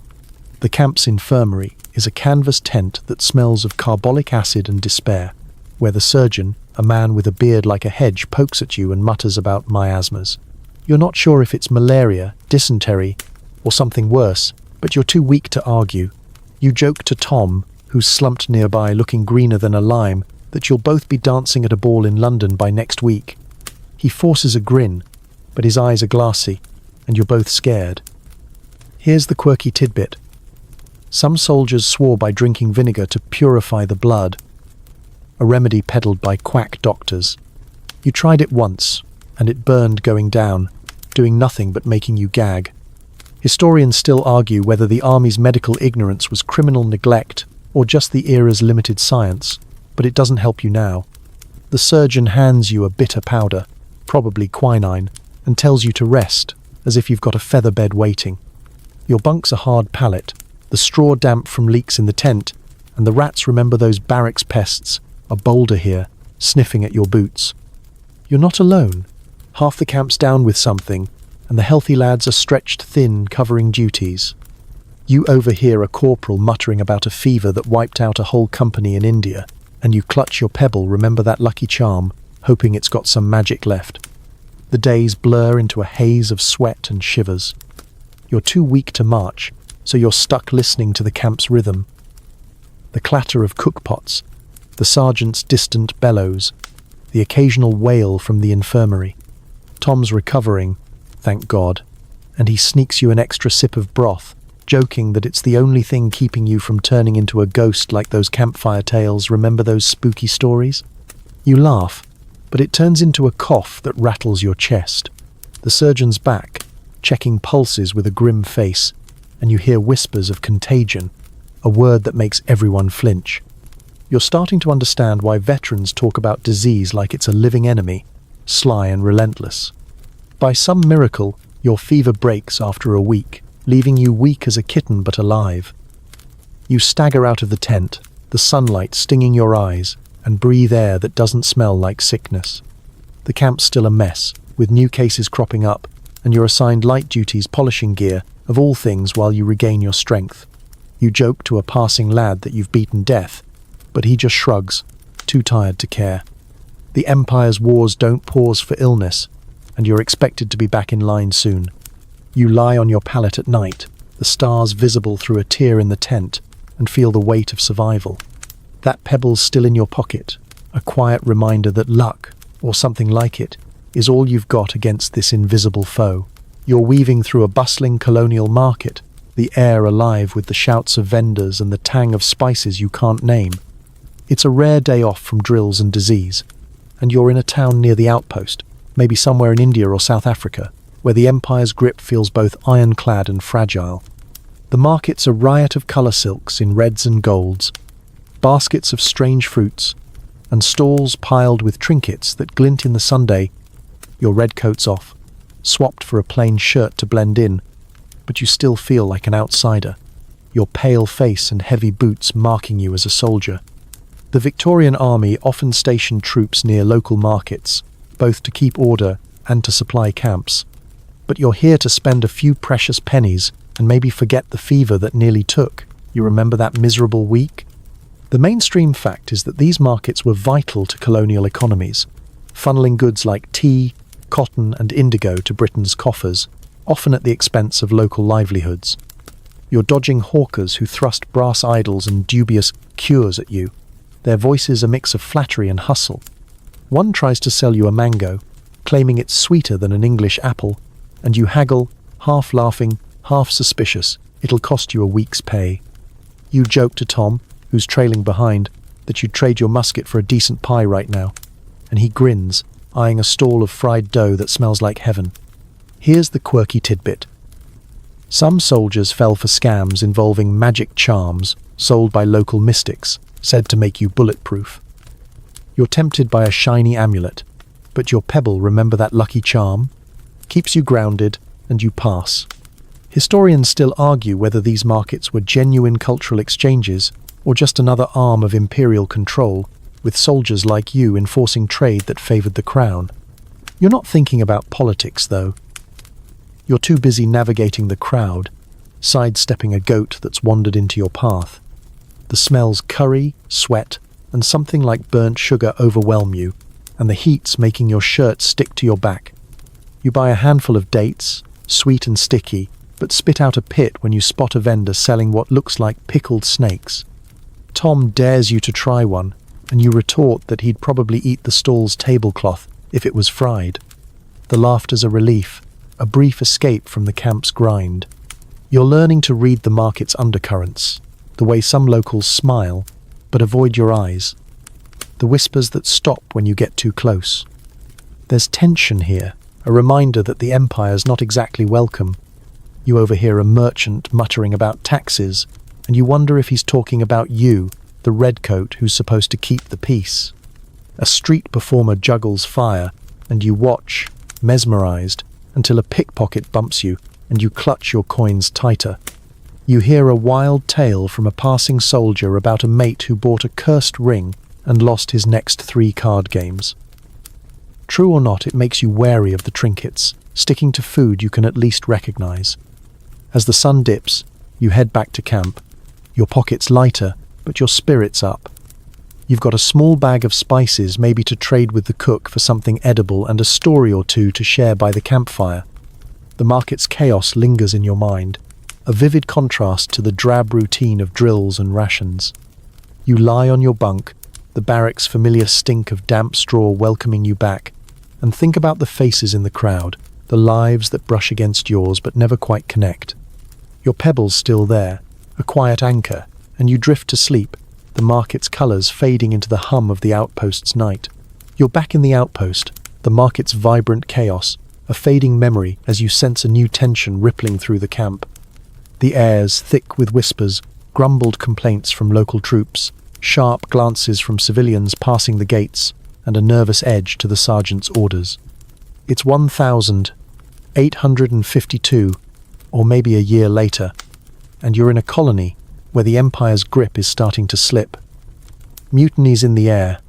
Speaker 1: The camp's infirmary is a canvas tent that smells of carbolic acid and despair, where the surgeon, a man with a beard like a hedge, pokes at you and mutters about miasmas. You're not sure if it's malaria, dysentery, or something worse, but you're too weak to argue. You joke to Tom, who's slumped nearby looking greener than a lime, that you'll both be dancing at a ball in London by next week. He forces a grin, but his eyes are glassy, and you're both scared. Here's the quirky tidbit. Some soldiers swore by drinking vinegar to purify the blood, a remedy peddled by quack doctors. You tried it once, and it burned going down, doing nothing but making you gag. Historians still argue whether the army's medical ignorance was criminal neglect or just the era's limited science, but it doesn't help you now. The surgeon hands you a bitter powder, probably quinine, and tells you to rest, as if you've got a feather bed waiting. Your bunk's a hard pallet, the straw damp from leaks in the tent, and the rats remember those barracks pests, a boulder here, sniffing at your boots. You're not alone. Half the camp's down with something, and the healthy lads are stretched thin, covering duties. You overhear a corporal muttering about a fever that wiped out a whole company in India, and you clutch your pebble, remember that lucky charm, hoping it's got some magic left. The days blur into a haze of sweat and shivers. You're too weak to march, so you're stuck listening to the camp's rhythm. The clatter of cookpots, the sergeant's distant bellows, the occasional wail from the infirmary. Tom's recovering, thank God, and he sneaks you an extra sip of broth, joking that it's the only thing keeping you from turning into a ghost like those campfire tales. Remember those spooky stories? You laugh, but it turns into a cough that rattles your chest. The surgeon's back, checking pulses with a grim face, and you hear whispers of contagion, a word that makes everyone flinch. You're starting to understand why veterans talk about disease like it's a living enemy, sly and relentless. By some miracle, your fever breaks after a week, leaving you weak as a kitten but alive. You stagger out of the tent, the sunlight stinging your eyes, and breathe air that doesn't smell like sickness. The camp's still a mess, with new cases cropping up, and you're assigned light duties polishing gear, of all things, while you regain your strength. You joke to a passing lad that you've beaten death, but he just shrugs, too tired to care. The Empire's wars don't pause for illness, and you're expected to be back in line soon. You lie on your pallet at night, the stars visible through a tear in the tent, and feel the weight of survival. That pebble's still in your pocket, a quiet reminder that luck, or something like it, is all you've got against this invisible foe. You're weaving through a bustling colonial market, the air alive with the shouts of vendors and the tang of spices you can't name. It's a rare day off from drills and disease, and you're in a town near the outpost, maybe somewhere in India or South Africa, where the Empire's grip feels both ironclad and fragile. The market's a riot of colour silks in reds and golds, baskets of strange fruits, and stalls piled with trinkets that glint in the sunday. Your red coat's off, swapped for a plain shirt to blend in, but you still feel like an outsider, your pale face and heavy boots marking you as a soldier. The Victorian army often stationed troops near local markets, both to keep order and to supply camps. But you're here to spend a few precious pennies and maybe forget the fever that nearly took. You remember that miserable week? The mainstream fact is that these markets were vital to colonial economies, funneling goods like tea, cotton and indigo to Britain's coffers, often at the expense of local livelihoods. You're dodging hawkers who thrust brass idols and dubious cures at you, their voices a mix of flattery and hustle. One tries to sell you a mango, claiming it's sweeter than an English apple, and you haggle, half laughing, half suspicious, it'll cost you a week's pay. You joke to Tom, who's trailing behind, that you'd trade your musket for a decent pie right now, and he grins, eyeing a stall of fried dough that smells like heaven. Here's the quirky tidbit. Some soldiers fell for scams involving magic charms sold by local mystics, said to make you bulletproof. You're tempted by a shiny amulet, but your pebble, remember that lucky charm, keeps you grounded and you pass. Historians still argue whether these markets were genuine cultural exchanges or just another arm of imperial control, with soldiers like you enforcing trade that favoured the crown. You're not thinking about politics, though. You're too busy navigating the crowd, sidestepping a goat that's wandered into your path. The smells curry, sweat, and something like burnt sugar overwhelm you, and the heat's making your shirt stick to your back. You buy a handful of dates, sweet and sticky, but spit out a pit when you spot a vendor selling what looks like pickled snakes. Tom dares you to try one, and you retort that he'd probably eat the stall's tablecloth if it was fried. The laughter's a relief, a brief escape from the camp's grind. You're learning to read the market's undercurrents, the way some locals smile, but avoid your eyes. The whispers that stop when you get too close. There's tension here, a reminder that the empire's not exactly welcome. You overhear a merchant muttering about taxes, and you wonder if he's talking about you, the redcoat who's supposed to keep the peace. A street performer juggles fire, and you watch, mesmerized, until a pickpocket bumps you, and you clutch your coins tighter. You hear a wild tale from a passing soldier about a mate who bought a cursed ring and lost his next 3 card games. True or not, it makes you wary of the trinkets, sticking to food you can at least recognize. As the sun dips, you head back to camp, your pockets lighter, but your spirits up. You've got a small bag of spices, maybe to trade with the cook for something edible, and a story or two to share by the campfire. The market's chaos lingers in your mind, a vivid contrast to the drab routine of drills and rations. You lie on your bunk, the barrack's familiar stink of damp straw welcoming you back, and think about the faces in the crowd, the lives that brush against yours but never quite connect. Your pebble's still there, a quiet anchor, and you drift to sleep, the market's colours fading into the hum of the outpost's night. You're back in the outpost, the market's vibrant chaos, a fading memory as you sense a new tension rippling through the camp. The air's thick with whispers, grumbled complaints from local troops, sharp glances from civilians passing the gates, and a nervous edge to the sergeant's orders. It's 1852, or maybe a year later, and you're in a colony where the Empire's grip is starting to slip. Mutiny's in the air,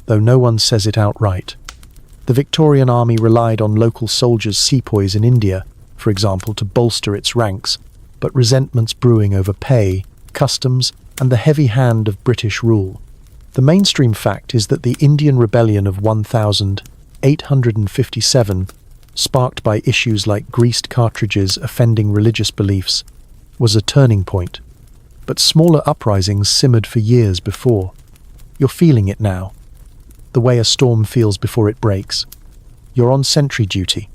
Speaker 1: though no one says it outright. The Victorian army relied on local soldiers' sepoys in India, for example, to bolster its ranks, but resentment's brewing over pay, customs, and the heavy hand of British rule. The mainstream fact is that the Indian Rebellion of 1857, sparked by issues like greased cartridges offending religious beliefs, was a turning point. But smaller uprisings simmered for years before. You're feeling it now, the way a storm feels before it breaks. You're on sentry duty,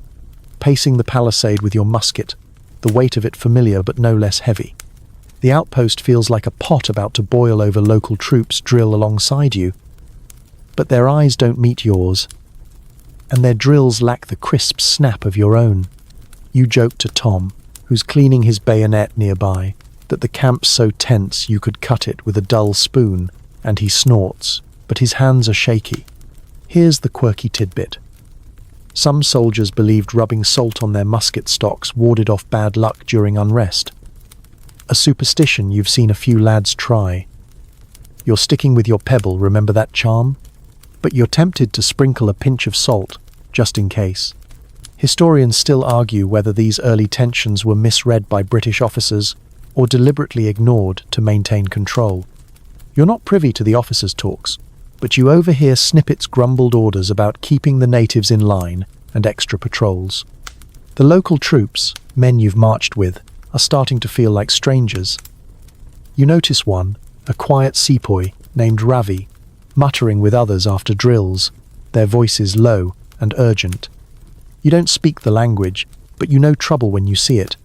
Speaker 1: pacing the palisade with your musket, the weight of it familiar but no less heavy. The outpost feels like a pot about to boil over local troops drill alongside you. But their eyes don't meet yours, and their drills lack the crisp snap of your own. You joke to Tom, who's cleaning his bayonet nearby, that the camp's so tense you could cut it with a dull spoon, and he snorts, but his hands are shaky. Here's the quirky tidbit. Some soldiers believed rubbing salt on their musket stocks warded off bad luck during unrest. A superstition you've seen a few lads try. You're sticking with your pebble, remember that charm? But you're tempted to sprinkle a pinch of salt, just in case. Historians still argue whether these early tensions were misread by British officers or deliberately ignored to maintain control. You're not privy to the officers' talks, but you overhear Snippet's grumbled orders about keeping the natives in line and extra patrols. The local troops, men you've marched with, are starting to feel like strangers. You notice one, a quiet sepoy named Ravi, muttering with others after drills, their voices low and urgent. You don't speak the language, but you know trouble when you see it.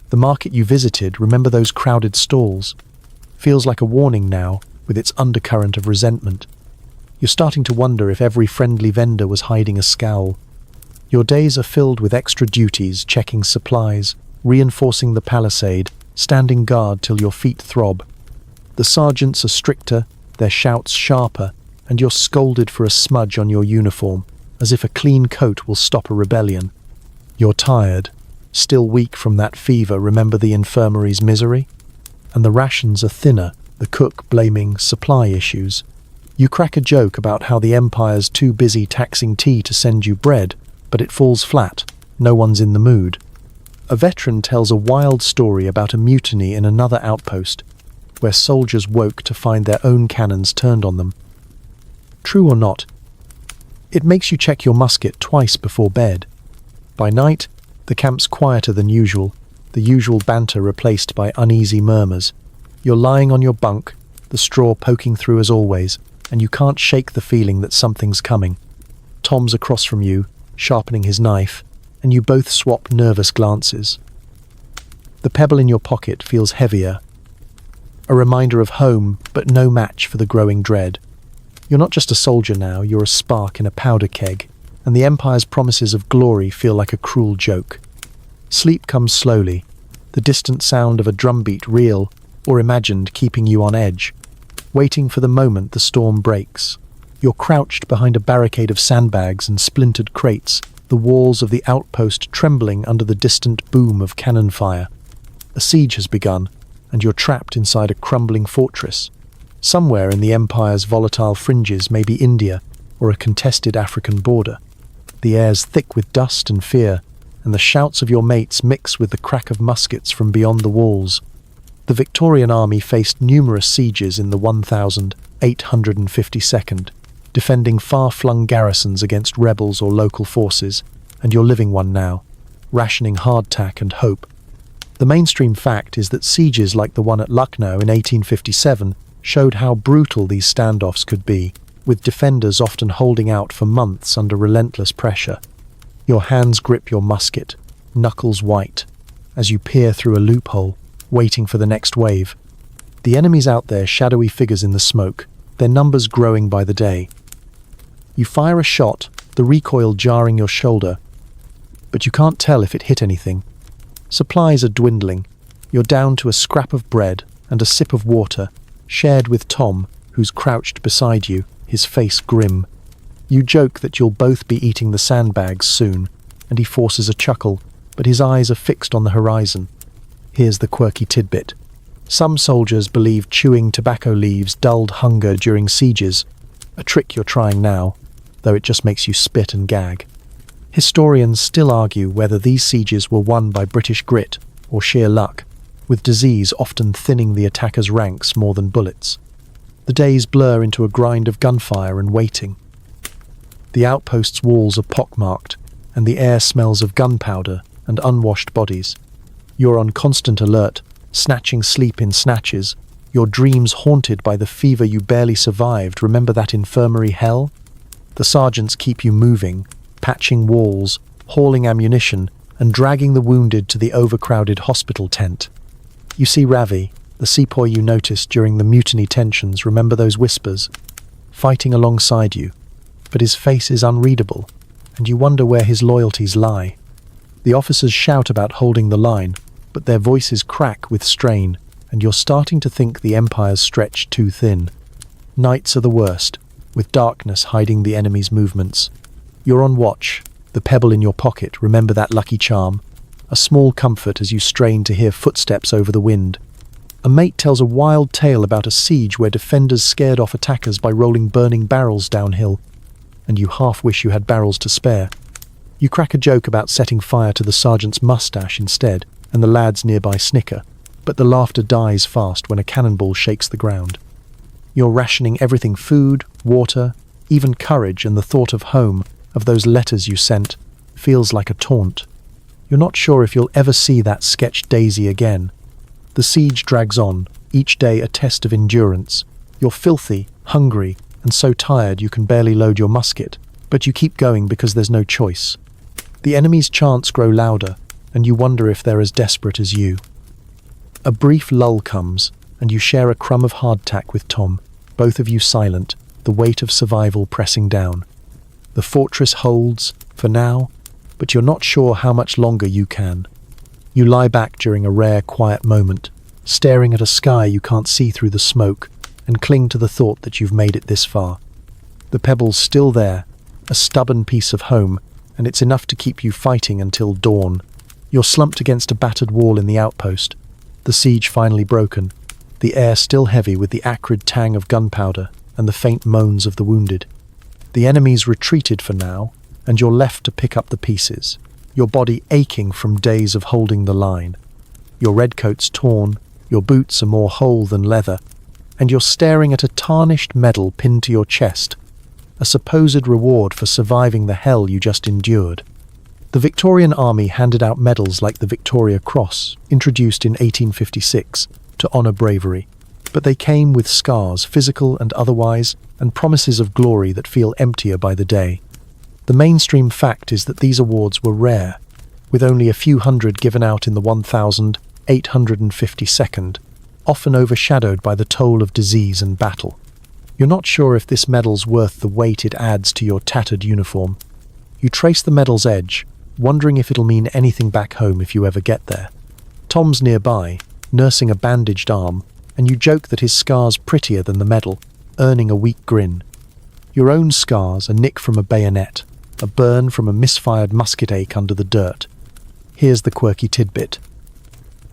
Speaker 1: The market you visited, remember those crowded stalls? Feels like a warning now, with its undercurrent of resentment. You're starting to wonder if every friendly vendor was hiding a scowl. Your days are filled with extra duties, checking supplies, reinforcing the palisade, standing guard till your feet throb. The sergeants are stricter, their shouts sharper, and you're scolded for a smudge on your uniform, as if a clean coat will stop a rebellion. You're tired, still weak from that fever, remember the infirmary's misery? And the rations are thinner, the cook blaming supply issues. You crack a joke about how the Empire's too busy taxing tea to send you bread, but it falls flat, no one's in the mood. A veteran tells a wild story about a mutiny in another outpost, where soldiers woke to find their own cannons turned on them. True or not, it makes you check your musket twice before bed. By night, the camp's quieter than usual, the usual banter replaced by uneasy murmurs. You're lying on your bunk, the straw poking through as always, and you can't shake the feeling that something's coming. Tom's across from you, sharpening his knife, and you both swap nervous glances. The pebble in your pocket feels heavier, a reminder of home, but no match for the growing dread. You're not just a soldier now, you're a spark in a powder keg, and the Empire's promises of glory feel like a cruel joke. Sleep comes slowly, the distant sound of a drumbeat real or imagined keeping you on edge, waiting for the moment the storm breaks. You're crouched behind a barricade of sandbags and splintered crates, the walls of the outpost trembling under the distant boom of cannon fire. A siege has begun, and you're trapped inside a crumbling fortress. Somewhere in the Empire's volatile fringes may be India or a contested African border. The air's thick with dust and fear, and the shouts of your mates mix with the crack of muskets from beyond the walls. The Victorian army faced numerous sieges in the 1852nd, defending far-flung garrisons against rebels or local forces, and you're living one now, rationing hardtack and hope. The mainstream fact is that sieges like the one at Lucknow in 1857 showed how brutal these standoffs could be, with defenders often holding out for months under relentless pressure. Your hands grip your musket, knuckles white, as you peer through a loophole, waiting for the next wave. The enemy's out there, shadowy figures in the smoke, their numbers growing by the day. You fire a shot, the recoil jarring your shoulder, but you can't tell if it hit anything. Supplies are dwindling. You're down to a scrap of bread and a sip of water, shared with Tom, who's crouched beside you, his face grim. You joke that you'll both be eating the sandbags soon, and he forces a chuckle, but his eyes are fixed on the horizon. Here's the quirky tidbit. Some soldiers believe chewing tobacco leaves dulled hunger during sieges, a trick you're trying now, though it just makes you spit and gag. Historians still argue whether these sieges were won by British grit or sheer luck, with disease often thinning the attackers' ranks more than bullets. The days blur into a grind of gunfire and waiting. The outpost's walls are pockmarked, and the air smells of gunpowder and unwashed bodies. You're on constant alert, snatching sleep in snatches, your dreams haunted by the fever you barely survived. Remember that infirmary hell? The sergeants keep you moving, patching walls, hauling ammunition, and dragging the wounded to the overcrowded hospital tent. You see Ravi, the sepoy you noticed during the mutiny tensions, remember those whispers, fighting alongside you, but his face is unreadable, and you wonder where his loyalties lie. The officers shout about holding the line, but their voices crack with strain, and you're starting to think the Empire's stretched too thin. Nights are the worst, with darkness hiding the enemy's movements. You're on watch, the pebble in your pocket, remember that lucky charm? A small comfort as you strain to hear footsteps over the wind. A mate tells a wild tale about a siege where defenders scared off attackers by rolling burning barrels downhill, and you half wish you had barrels to spare. You crack a joke about setting fire to the sergeant's mustache instead, and the lads nearby snicker, but the laughter dies fast when a cannonball shakes the ground. You're rationing everything: food, water, even courage, and the thought of home of those letters you sent feels like a taunt. You're not sure if you'll ever see that sketched daisy again. The siege drags on, each day a test of endurance. You're filthy, hungry, and so tired you can barely load your musket, but you keep going because there's no choice. The enemy's chants grow louder, and you wonder if they're as desperate as you. A brief lull comes, and you share a crumb of hardtack with Tom, both of you silent, the weight of survival pressing down. The fortress holds, for now, but you're not sure how much longer you can. You lie back during a rare, quiet moment, staring at a sky you can't see through the smoke, and cling to the thought that you've made it this far. The pebble's still there, a stubborn piece of home, and it's enough to keep you fighting until dawn. You're slumped against a battered wall in the outpost, the siege finally broken, the air still heavy with the acrid tang of gunpowder and the faint moans of the wounded. The enemy's retreated for now, and you're left to pick up the pieces, your body aching from days of holding the line. Your redcoat's torn, your boots are more whole than leather, and you're staring at a tarnished medal pinned to your chest, a supposed reward for surviving the hell you just endured. The Victorian army handed out medals like the Victoria Cross, introduced in 1856, to honour bravery, but they came with scars, physical and otherwise, and promises of glory that feel emptier by the day. The mainstream fact is that these awards were rare, with only a few hundred given out in the 1,852nd, often overshadowed by the toll of disease and battle. You're not sure if this medal's worth the weight it adds to your tattered uniform. You trace the medal's edge, wondering if it'll mean anything back home if you ever get there. Tom's nearby, nursing a bandaged arm, and you joke that his scar's prettier than the medal, earning a weak grin. Your own scars, a nick from a bayonet, a burn from a misfired musket ache under the dirt. Here's the quirky tidbit.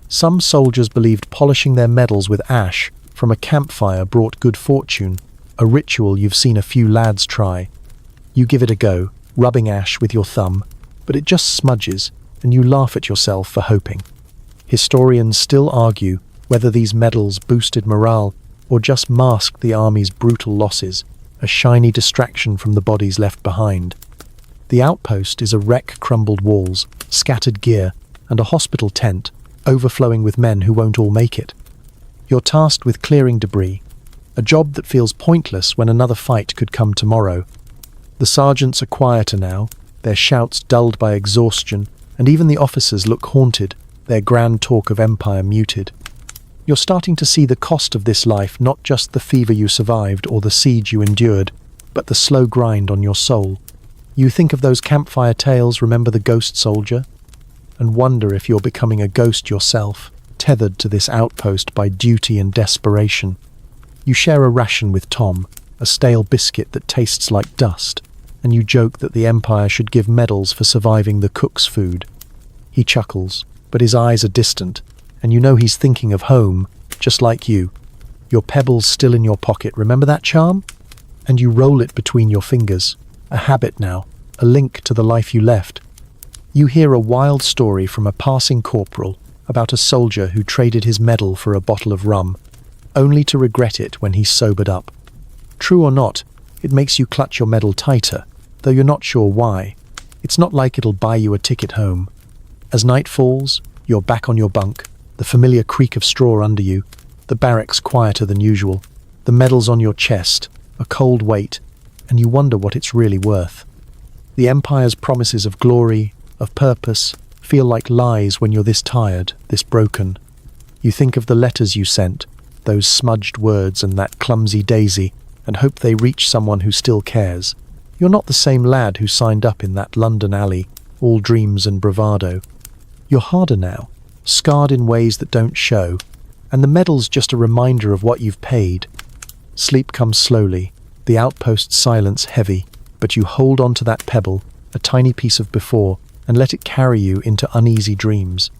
Speaker 1: Some soldiers believed polishing their medals with ash from a campfire brought good fortune, a ritual you've seen a few lads try. You give it a go, rubbing ash with your thumb, but it just smudges, and you laugh at yourself for hoping. Historians still argue whether these medals boosted morale or just masked the army's brutal losses, a shiny distraction from the bodies left behind. The outpost is a wreck, crumbled walls, scattered gear, and a hospital tent, overflowing with men who won't all make it. You're tasked with clearing debris, a job that feels pointless when another fight could come tomorrow. The sergeants are quieter now, their shouts dulled by exhaustion, and even the officers look haunted, their grand talk of empire muted. You're starting to see the cost of this life, not just the fever you survived or the siege you endured, but the slow grind on your soul. You think of those campfire tales, remember the ghost soldier? And wonder if you're becoming a ghost yourself, tethered to this outpost by duty and desperation. You share a ration with Tom, a stale biscuit that tastes like dust, and you joke that the Empire should give medals for surviving the cook's food. He chuckles, but his eyes are distant, and you know he's thinking of home, just like you. Your pebble's still in your pocket, remember that charm? And you roll it between your fingers, a habit now, a link to the life you left. You hear a wild story from a passing corporal about a soldier who traded his medal for a bottle of rum, only to regret it when he's sobered up. True or not, it makes you clutch your medal tighter, though you're not sure why. It's not like it'll buy you a ticket home. As night falls, you're back on your bunk, the familiar creak of straw under you, the barracks quieter than usual, the medal's on your chest, a cold weight, and you wonder what it's really worth. The Empire's promises of glory, of purpose, feel like lies when you're this tired, this broken. You think of the letters you sent, those smudged words and that clumsy daisy, and hope they reach someone who still cares. You're not the same lad who signed up in that London alley, all dreams and bravado. You're harder now, scarred in ways that don't show, and the medal's just a reminder of what you've paid. Sleep comes slowly, the outpost's silence heavy, but you hold on to that pebble, a tiny piece of before, and let it carry you into uneasy dreams.